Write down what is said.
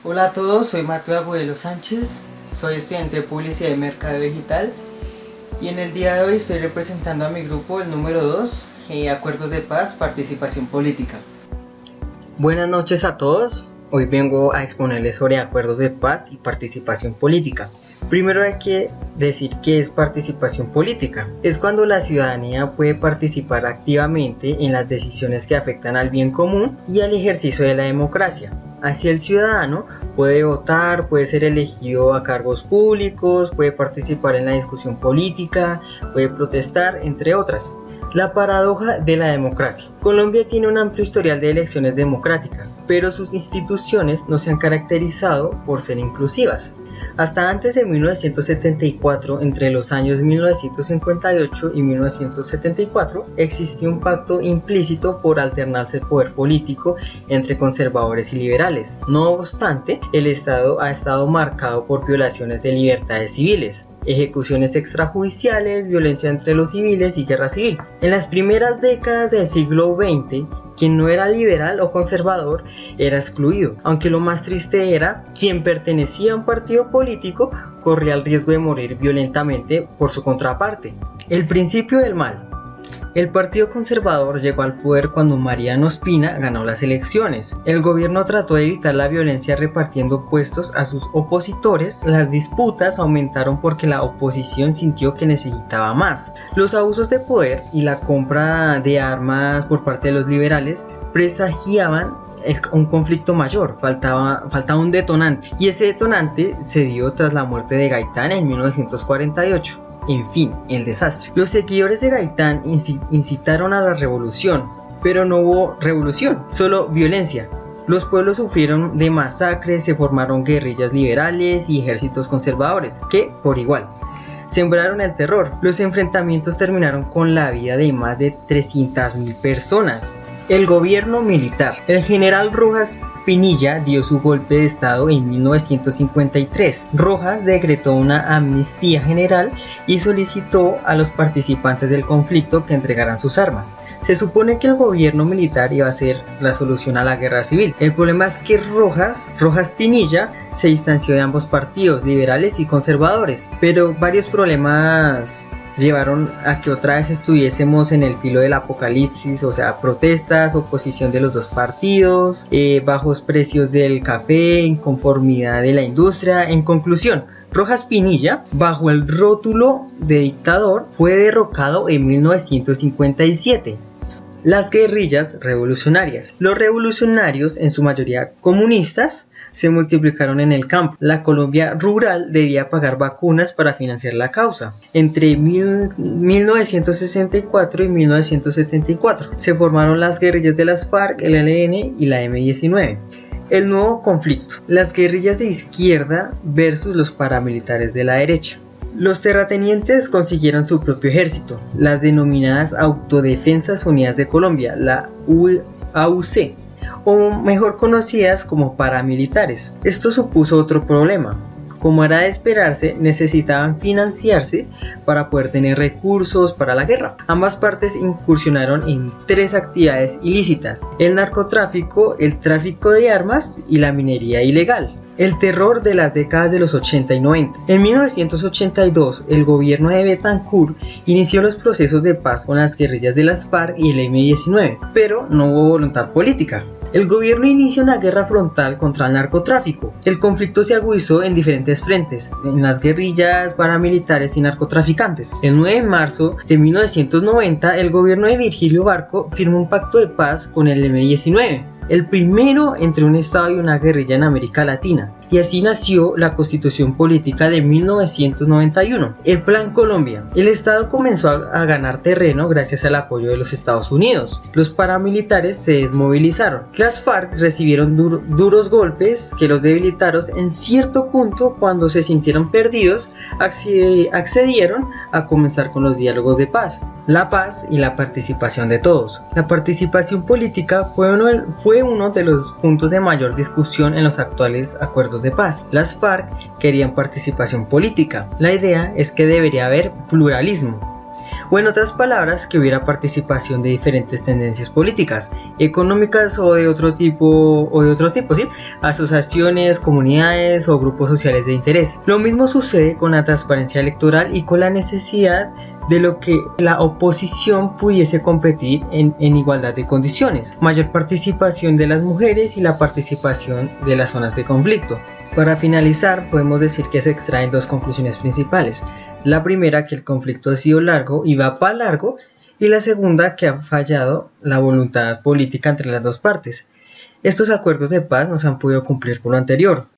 Hola a todos, soy Mateo Agudelo Sánchez, soy estudiante de Publicidad y Mercado Digital y en el día de hoy estoy representando a mi grupo, el número 2, Acuerdos de Paz, Participación Política. Buenas noches a todos, hoy vengo a exponerles sobre acuerdos de paz y participación política. Primero hay que decir qué es participación política. Es cuando la ciudadanía puede participar activamente en las decisiones que afectan al bien común y al ejercicio de la democracia. Así el ciudadano puede votar, puede ser elegido a cargos públicos, puede participar en la discusión política, puede protestar, entre otras. La paradoja de la democracia. Colombia tiene un amplio historial de elecciones democráticas, pero sus instituciones no se han caracterizado por ser inclusivas. Hasta antes de 1974, entre los años 1958 y 1974, existió un pacto implícito por alternarse el poder político entre conservadores y liberales. No obstante, el Estado ha estado marcado por violaciones de libertades civiles, ejecuciones extrajudiciales, violencia entre los civiles y guerra civil. En las primeras décadas del siglo XX, quien no era liberal o conservador era excluido, aunque lo más triste era quien pertenecía a un partido político corría el riesgo de morir violentamente por su contraparte. El principio del mal. El Partido Conservador llegó al poder cuando Mariano Ospina ganó las elecciones. El gobierno trató de evitar la violencia repartiendo puestos a sus opositores. Las disputas aumentaron porque la oposición sintió que necesitaba más. Los abusos de poder y la compra de armas por parte de los liberales presagiaban un conflicto mayor, faltaba un detonante, y ese detonante se dio tras la muerte de Gaitán en 1948. En fin, el desastre. Los seguidores de Gaitán incitaron a la revolución, pero no hubo revolución, solo violencia. Los pueblos sufrieron de masacres, se formaron guerrillas liberales y ejércitos conservadores, que, por igual, sembraron el terror. Los enfrentamientos terminaron con la vida de más de 300.000 personas. El gobierno militar. El general Rojas Pinilla dio su golpe de estado en 1953. Rojas decretó una amnistía general y solicitó a los participantes del conflicto que entregaran sus armas. Se supone que el gobierno militar iba a ser la solución a la guerra civil. El problema es que Rojas Pinilla se distanció de ambos partidos, liberales y conservadores, pero varios problemas llevaron a que otra vez estuviésemos en el filo del apocalipsis, o sea, protestas, oposición de los dos partidos, bajos precios del café, inconformidad de la industria. En conclusión, Rojas Pinilla, bajo el rótulo de dictador, fue derrocado en 1957. Las guerrillas revolucionarias. Los revolucionarios, en su mayoría comunistas, se multiplicaron en el campo. La Colombia rural debía pagar vacunas para financiar la causa. Entre 1964 y 1974 se formaron las guerrillas de las FARC, el ELN y la M-19. El nuevo conflicto. Las guerrillas de izquierda versus los paramilitares de la derecha. Los terratenientes consiguieron su propio ejército, las denominadas Autodefensas Unidas de Colombia, la AUC, o mejor conocidas como paramilitares. Esto supuso otro problema. Como era de esperarse, necesitaban financiarse para poder tener recursos para la guerra. Ambas partes incursionaron en 3 actividades ilícitas: el narcotráfico, el tráfico de armas y la minería ilegal. El terror de las décadas de los 80 y 90. En 1982, el gobierno de Betancourt inició los procesos de paz con las guerrillas de las FARC y el M-19, pero no hubo voluntad política. El gobierno inicia una guerra frontal contra el narcotráfico. El conflicto se agudizó en diferentes frentes, en las guerrillas, paramilitares y narcotraficantes. El 9 de marzo de 1990, el gobierno de Virgilio Barco firmó un pacto de paz con el M-19, el primero entre un Estado y una guerrilla en América Latina, y así nació la Constitución Política de 1991. El Plan Colombia. El Estado comenzó a ganar terreno gracias al apoyo de los Estados Unidos. Los paramilitares se desmovilizaron. Las FARC recibieron duros golpes que los debilitaron en cierto punto. Cuando se sintieron perdidos, accedieron a comenzar con los diálogos de paz. La paz y la participación de todos. La participación política fue uno de los puntos de mayor discusión en los actuales acuerdos de paz. Las FARC querían participación política. La idea es que debería haber pluralismo. o en otras palabras que hubiera participación de diferentes tendencias políticas, económicas o de otro tipo, ¿sí? Asociaciones, comunidades o grupos sociales de interés. Lo mismo sucede con la transparencia electoral y con la necesidad de lo que la oposición pudiese competir en igualdad de condiciones, mayor participación de las mujeres y la participación de las zonas de conflicto. Para finalizar, podemos decir que se extraen dos conclusiones principales. La primera, que el conflicto ha sido largo y va para largo, y la segunda, que ha fallado la voluntad política entre las dos partes. Estos acuerdos de paz no se han podido cumplir por lo anterior,